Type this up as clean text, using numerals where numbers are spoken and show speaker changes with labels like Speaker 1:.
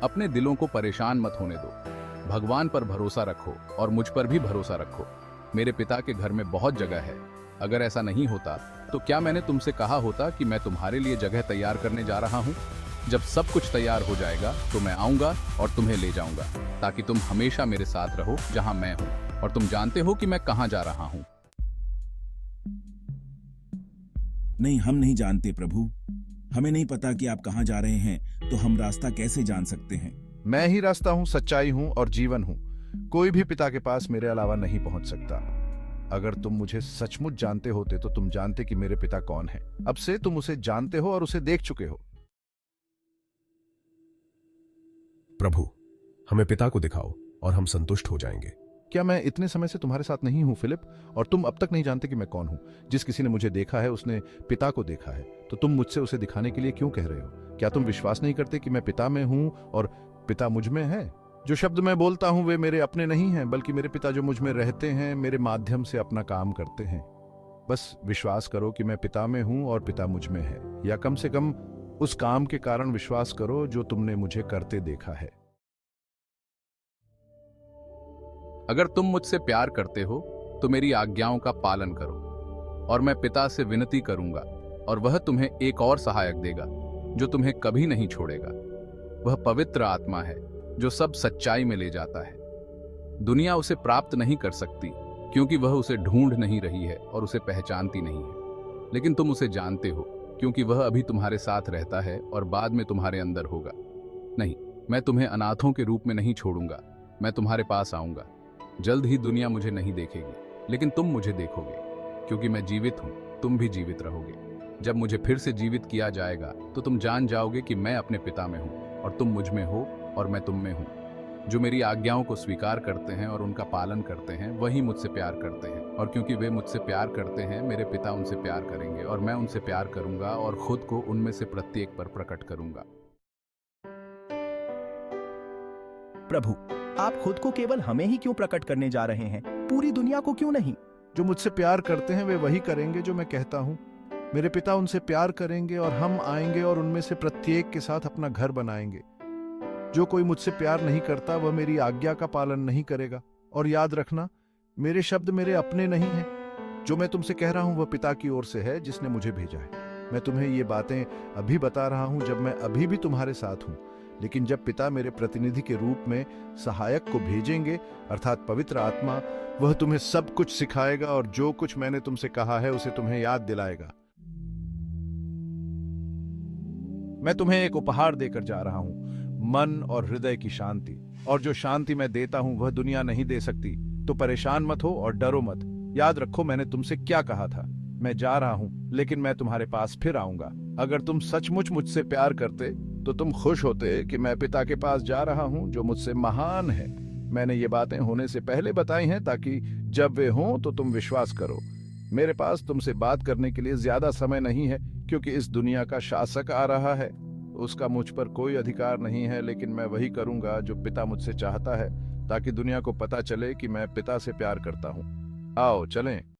Speaker 1: अपने दिलों को परेशान मत होने दो। भगवान पर भरोसा रखो और मुझ पर भी भरोसा रखो। मेरे पिता के घर में बहुत जगह है। अगर ऐसा नहीं होता तो क्या मैंने तुमसे कहा होता कि मैं तुम्हारे लिए जगह तैयार करने जा रहा हूँ? जब सब कुछ तैयार हो जाएगा तो मैं आऊंगा और तुम्हें ले जाऊंगा, ताकि तुम हमेशा मेरे साथ रहो जहां मैं हूं, और तुम जानते हो कि मैं कहां जा रहा हूं।
Speaker 2: नहीं, हम नहीं जानते प्रभु। हमें नहीं पता कि आप कहाँ जा रहे हैं, तो हम रास्ता कैसे जान सकते हैं?
Speaker 3: मैं ही रास्ता हूँ, सच्चाई हूँ और जीवन हूँ। कोई भी पिता के पास मेरे अलावा नहीं पहुंच सकता। अगर तुम मुझे सचमुच जानते होते तो तुम जानते कि मेरे पिता कौन है। अब से तुम उसे जानते हो और उसे देख चुके हो।
Speaker 4: प्रभु, हमें पिता को दिखाओ और हम संतुष्ट हो जाएंगे।
Speaker 3: क्या मैं इतने समय से तुम्हारे साथ नहीं हूं फिलिप? और तुम अब तक नहीं जानते कि मैं कौन हूं? जिस किसी ने मुझे देखा है उसने पिता को देखा है। तो तुम मुझसे उसे दिखाने के लिए क्यों कह रहे हो? क्या तुम विश्वास नहीं करते कि मैं पिता में हूं और पिता मुझ में है? जो शब्द मैं बोलता हूं वे मेरे अपने नहीं हैं, बल्कि मेरे पिता जो मुझ में रहते हैं मेरे माध्यम से अपना काम करते हैं। बस विश्वास करो कि मैं पिता में हूं और पिता मुझ में है, या कम से कम उस काम के कारण विश्वास करो जो तुमने मुझे करते देखा है।
Speaker 1: अगर तुम मुझसे प्यार करते हो तो मेरी आज्ञाओं का पालन करो, और मैं पिता से विनती करूंगा और वह तुम्हें एक और सहायक देगा जो तुम्हें कभी नहीं छोड़ेगा। वह पवित्र आत्मा है जो सब सच्चाई में ले जाता है। दुनिया उसे प्राप्त नहीं कर सकती क्योंकि वह उसे ढूंढ नहीं रही है और उसे पहचानती नहीं है, लेकिन तुम उसे जानते हो क्योंकि वह अभी तुम्हारे साथ रहता है और बाद में तुम्हारे अंदर होगा। नहीं, मैं तुम्हें अनाथों के रूप में नहीं छोड़ूंगा। मैं तुम्हारे पास आऊंगा। जल्द ही दुनिया मुझे नहीं देखेगी, लेकिन तुम मुझे देखोगे, क्योंकि मैं जीवित हूं, तुम भी जीवित रहोगे। जब मुझे फिर से जीवित किया जाएगा तो तुम जान जाओगे कि मैं अपने पिता में हूं और तुम मुझ में हो और मैं तुम में हूं। जो मेरी आज्ञाओं को स्वीकार करते हैं और उनका पालन करते हैं वही मुझसे प्यार करते हैं, और क्योंकि वे मुझसे प्यार करते हैं मेरे पिता उनसे प्यार करेंगे और मैं उनसे प्यार करूंगा और खुद को उनमें से प्रत्येक पर प्रकट करूंगा।
Speaker 5: प्रभु, आप खुद को केवल हमें ही क्यों प्रकट करने जा रहे हैं? पूरी दुनिया को क्यों नहीं?
Speaker 3: जो मुझसे प्यार करते हैं वे वही करेंगे जो मैं कहता हूं। मेरे पिता उनसे प्यार करेंगे और हम आएंगे और उनमें से प्रत्येक के साथ अपना घर बनाएंगे। जो कोई मुझसे प्यार नहीं करता वह मेरी आज्ञा का पालन नहीं करेगा। और याद रखना, मेरे शब्द मेरे अपने नहीं हैं। जो मैं तुमसे कह रहा हूं वह पिता की ओर से है जिसने मुझे भेजा है। मैं तुम्हें ये बातें अभी बता रहा हूं जब मैं अभी भी तुम्हारे साथ हूं, लेकिन जब पिता मेरे प्रतिनिधि के रूप में सहायक को भेजेंगे, अर्थात पवित्र आत्मा, वह तुम्हें सब कुछ सिखाएगा और जो कुछ मैंने तुमसे कहा है उसे तुम्हें याद दिलाएगा। मैं तुम्हें एक उपहार देकर जा रहा हूं, मन और हृदय की शांति। और जो शांति मैं देता हूं वह दुनिया नहीं दे सकती। तो परेशान मत हो और डरो मत। याद रखो मैंने तुमसे क्या कहा था। मैं जा रहा हूं, लेकिन मैं तुम्हारे पास फिर आऊंगा। अगर तुम सचमुच मुझसे प्यार करते तो तुम खुश होते कि मैं पिता के पास जा रहा हूं जो मुझसे महान है। मैंने ये बातें होने से पहले बताई हैं ताकि जब वे हों तो तुम विश्वास करो। मेरे पास तुमसे बात करने के लिए ज्यादा समय नहीं है, क्योंकि इस दुनिया का शासक आ रहा है। उसका मुझ पर कोई अधिकार नहीं है, लेकिन मैं वही करूंगा जो पिता मुझसे चाहता है, ताकि दुनिया को पता चले कि मैं पिता से प्यार करता हूं। आओ चलें।